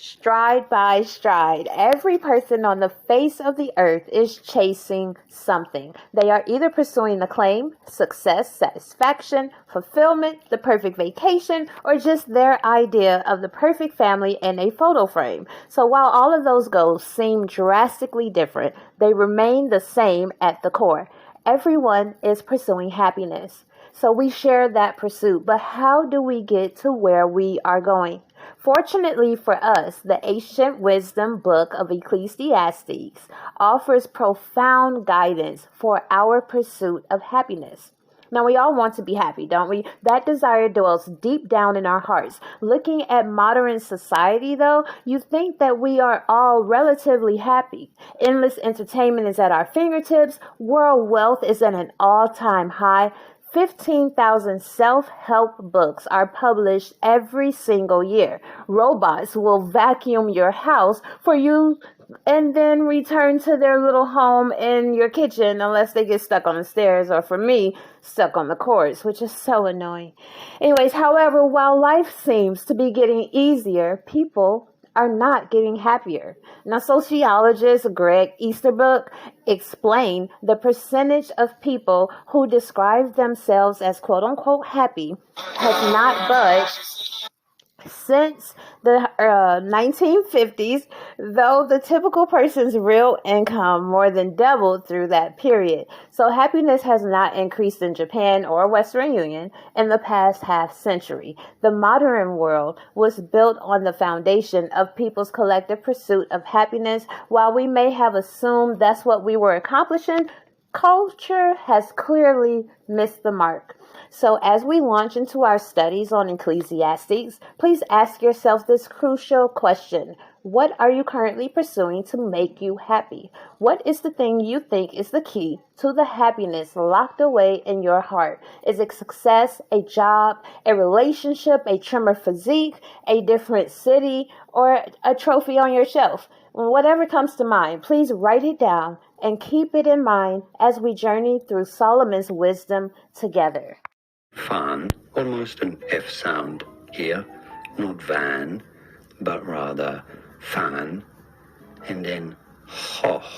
Stride by stride, every person on the face of the earth is chasing something. They are either pursuing acclaim, success, satisfaction, fulfillment, the perfect vacation, or just their idea of the perfect family in a photo frame. So while all of those goals seem drastically different, they remain the same at the core. Everyone is pursuing happiness. So we share that pursuit, but how do we get to where we are going? Fortunately for us, the ancient wisdom book of Ecclesiastes offers profound guidance for our pursuit of happiness. Now, we all want to be happy, don't we? That desire dwells deep down in our hearts. Looking at modern society, though, you think that we are all relatively happy. Endless entertainment is at our fingertips. World wealth is at an all-time high. 15,000 self-help books are published every single year. Robots will vacuum your house for you and then return to their little home in your kitchen unless they get stuck on the stairs, or for me, stuck on the cords, which is so annoying. Anyways, however, while life seems to be getting easier, people are not getting happier. Now, sociologist Greg Easterbrook explained the percentage of people who describe themselves as quote-unquote happy has not budged since the 1950s, though the typical person's real income more than doubled through that period. So happiness has not increased in Japan or Western Union in the past half century. The modern world was built on the foundation of people's collective pursuit of happiness. While we may have assumed that's what we were accomplishing, culture has clearly missed the mark. So as we launch into our studies on Ecclesiastes, please ask yourself this crucial question. What are you currently pursuing to make you happy? What is the thing you think is the key to the happiness locked away in your heart? Is it success, a job, a relationship, a trimmer physique, a different city, or a trophy on your shelf? Whatever comes to mind, please write it down and keep it in mind as we journey through Solomon's wisdom together. Fan, almost an F sound here, not van, but rather fan, and then hoch,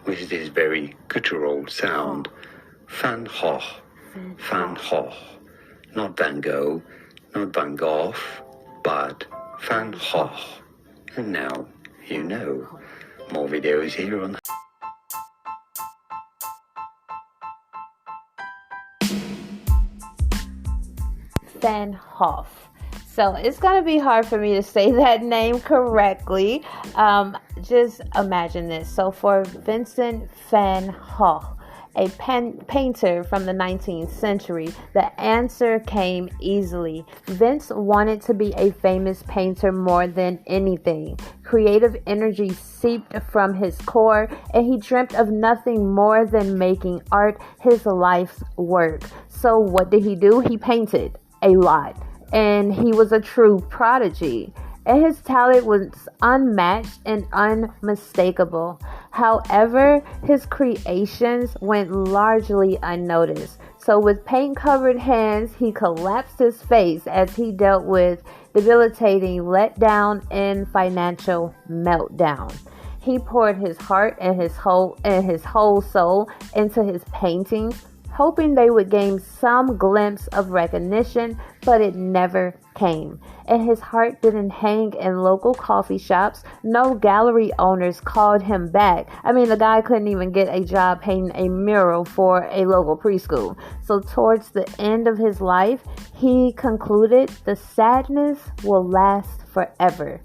with this very guttural sound. Van Gogh, not Van Gogh, not Van Gogh, but Van Gogh. And now you know. More videos here on Van Gogh. So it's going to be hard for me to say that name correctly. Just imagine this. So for Vincent van Gogh, a painter from the 19th century, the answer came easily. Vince wanted to be a famous painter more than anything. Creative energy seeped from his core, and he dreamt of nothing more than making art his life's work. So what did he do? He painted a lot, and he was a true prodigy. And his talent was unmatched and unmistakable. However, his creations went largely unnoticed. So with paint-covered hands, he collapsed his face as he dealt with debilitating letdown and financial meltdown. He poured his heart and his whole soul into his paintings, hoping they would gain some glimpse of recognition, but it never came. And his heart didn't hang in local coffee shops. No gallery owners called him back. I mean, the guy couldn't even get a job painting a mural for a local preschool. So towards the end of his life, he concluded the sadness will last forever.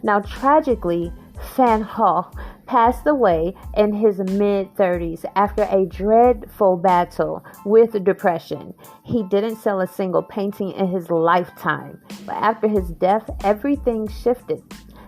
Now, tragically, Van Gogh passed away in his mid-30s after a dreadful battle with depression. He didn't sell a single painting in his lifetime, but after his death, everything shifted.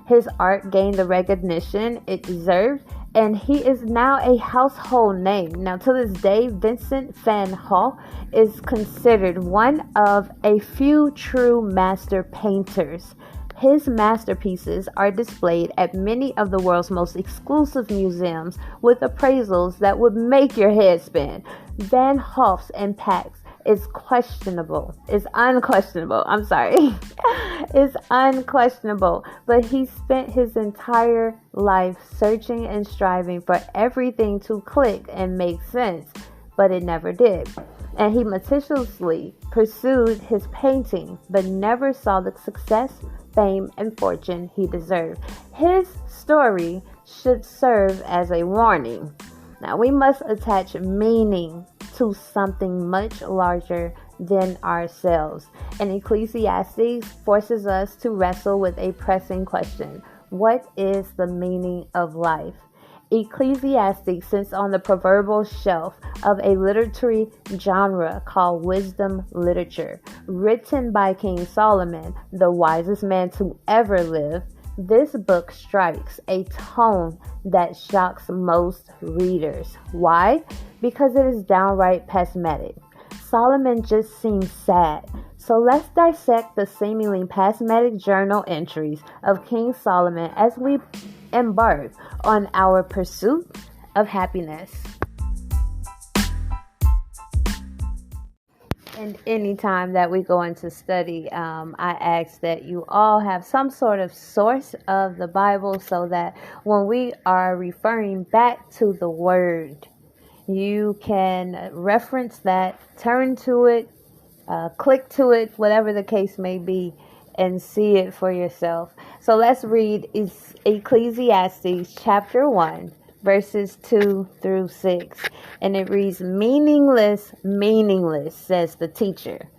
His art gained the recognition it deserved, and he is now a household name. Now, to this day, Vincent van Gogh is considered one of a few true master painters. His masterpieces are displayed at many of the world's most exclusive museums with appraisals that would make your head spin. Van Gogh's impact is questionable. It's unquestionable. I'm sorry. It's unquestionable. But he spent his entire life searching and striving for everything to click and make sense, but it never did. And he meticulously pursued his painting, but never saw the success, fame, and fortune he deserved. His story should serve as a warning. Now, we must attach meaning to something much larger than ourselves. And Ecclesiastes forces us to wrestle with a pressing question. What is the meaning of life? Ecclesiastes sits on the proverbial shelf of a literary genre called wisdom literature. Written by King Solomon, the wisest man to ever live, this book strikes a tone that shocks most readers. Why? Because it is downright pessimistic. Solomon just seems sad. So let's dissect the seemingly pessimistic journal entries of King Solomon as we embark on our pursuit of happiness. And anytime that we go into study, I ask that you all have some sort of source of the Bible so that when we are referring back to the Word, you can reference that, turn to it, click to it, whatever the case may be, and see it for yourself. So let's read Ecclesiastes chapter 1. Verses 2 through 6. And it reads, "Meaningless, meaningless, says the teacher.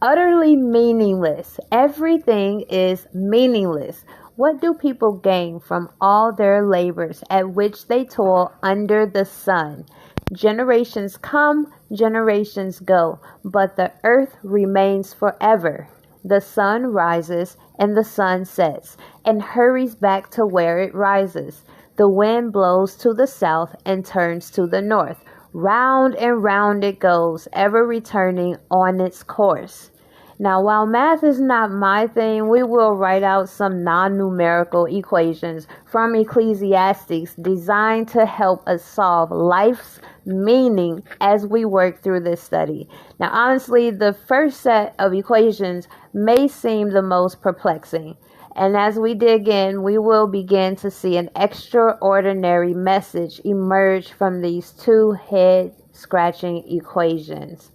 Utterly meaningless. Everything is meaningless. What do people gain from all their labors at which they toil under the sun? Generations come, generations go, but the earth remains forever. The sun rises and the sun sets and hurries back to where it rises. The wind blows to the south and turns to the north. Round and round it goes, ever returning on its course." Now, while math is not my thing, we will write out some non-numerical equations from Ecclesiastes designed to help us solve life's meaning as we work through this study. Now, honestly, the first set of equations may seem the most perplexing. And as we dig in, we will begin to see an extraordinary message emerge from these two head-scratching equations.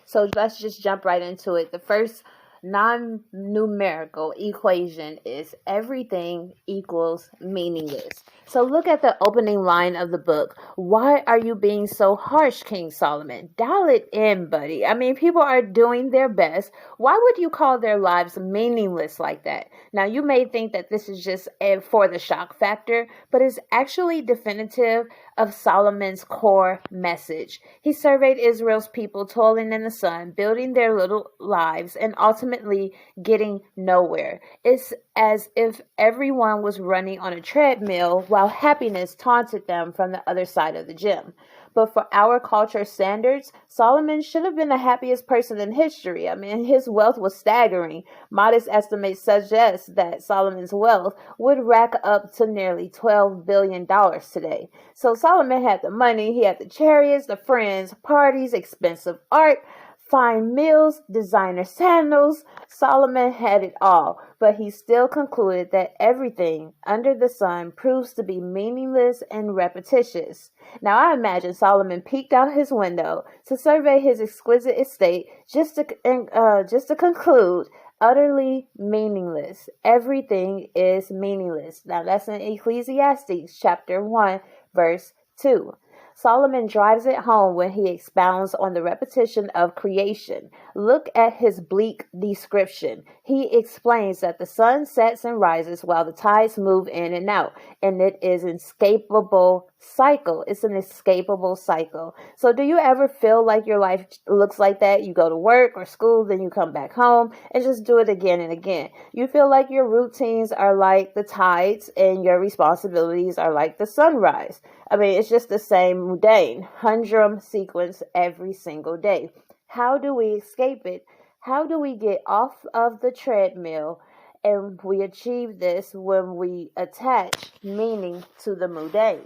So let's just jump right into it. The first non-numerical equation is everything equals meaningless. So look at the opening line of the book. Why are you being so harsh, King Solomon? Dial it in, buddy. I mean, people are doing their best. Why would you call their lives meaningless like that? Now, you may think that this is just for the shock factor, but it's actually definitive of Solomon's core message. He surveyed Israel's people toiling in the sun, building their little lives, and ultimately getting nowhere. It's as if everyone was running on a treadmill while happiness taunted them from the other side of the gym. But for our culture standards, Solomon should have been the happiest person in history. I mean, his wealth was staggering. Modest estimates suggest that Solomon's wealth would rack up to nearly $12 billion today. So Solomon had the money, he had the chariots, the friends, parties, expensive art, fine meals, designer sandals. Solomon had it all, but he still concluded that everything under the sun proves to be meaningless and repetitious. Now, I imagine Solomon peeked out his window to survey his exquisite estate just to conclude, utterly meaningless. Everything is meaningless. Now, that's in Ecclesiastes chapter 1, verse 2. Solomon drives it home when he expounds on the repetition of creation. Look at his bleak description. He explains that the sun sets and rises while the tides move in and out, and it is an inescapable cycle. It's an escapable cycle. So do you ever feel like your life looks like that? You go to work or school, then you come back home and just do it again and again. You feel like your routines are like the tides and your responsibilities are like the sunrise. I mean, it's just the same mundane, humdrum sequence every single day. How do we escape it? How do we get off of the treadmill? And we achieve this when we attach meaning to the mundane.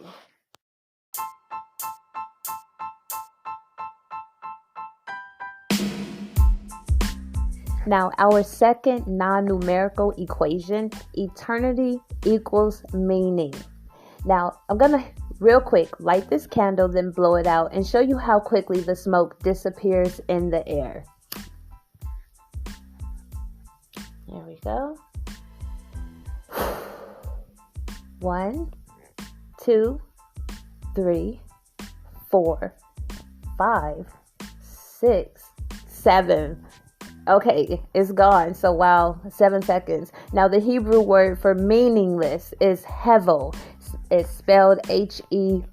Now, our second non-numerical equation, eternity equals meaning. Now, I'm going to real quick light this candle, then blow it out and show you how quickly the smoke disappears in the air. There we go. 1, 2, 3, 4, 5, 6, 7. Okay, it's gone. So wow, 7 seconds. Now the Hebrew word for meaningless is hevel. It's spelled Hebel,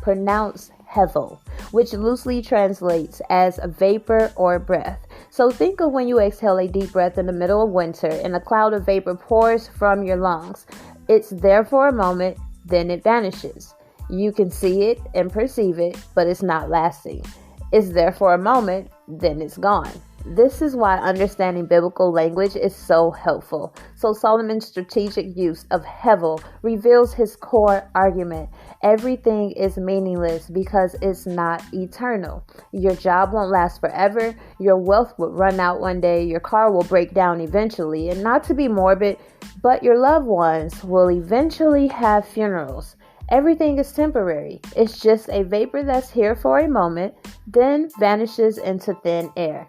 pronounced hevel, which loosely translates as a vapor or breath. So think of when you exhale a deep breath in the middle of winter and a cloud of vapor pours from your lungs. It's there for a moment, then it vanishes. You can see it and perceive it, but it's not lasting. It's there for a moment, then it's gone. This is why understanding biblical language is so helpful. So Solomon's strategic use of hevel reveals his core argument. Everything is meaningless because it's not eternal. Your job won't last forever. Your wealth will run out one day. Your car will break down eventually. And not to be morbid, but your loved ones will eventually have funerals. Everything is temporary. It's just a vapor that's here for a moment, then vanishes into thin air.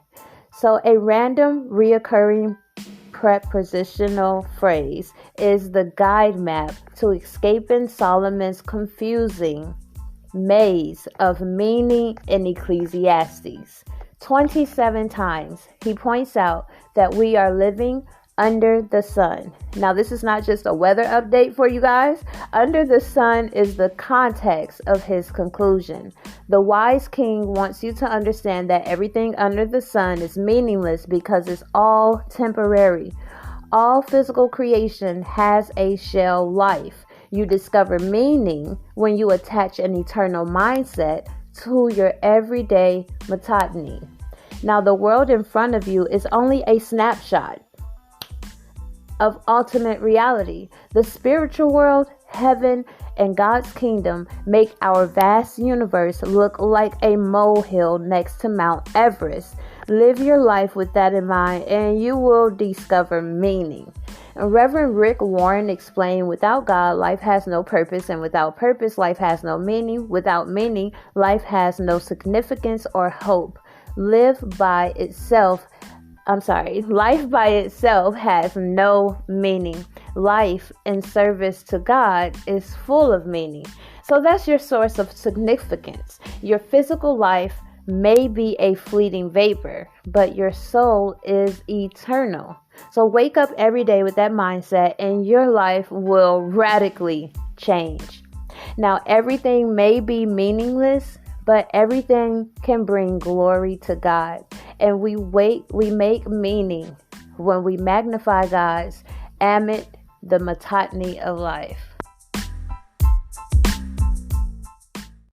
So a random reoccurring prepositional phrase is the guide map to escaping Solomon's confusing maze of meaning in Ecclesiastes. 27 times he points out that we are living under the sun. Now, this is not just a weather update for you guys. Under the sun is the context of his conclusion. The wise king wants you to understand that everything under the sun is meaningless because it's all temporary. All physical creation has a shell life. You discover meaning when you attach an eternal mindset to your everyday monotony. Now, the world in front of you is only a snapshot of ultimate reality. The spiritual world, heaven, and God's kingdom make our vast universe look like a molehill next to Mount Everest. Live your life with that in mind and you will discover meaning. And Reverend Rick Warren explained, without God, life has no purpose, and without purpose, life has no meaning. Without meaning, life has no significance or hope. Life by itself has no meaning. Life in service to God is full of meaning. So that's your source of significance. Your physical life may be a fleeting vapor, but your soul is eternal. So wake up every day with that mindset and your life will radically change. Now, everything may be meaningless, but everything can bring glory to God. And we make meaning when we magnify God's amid the monotony of life.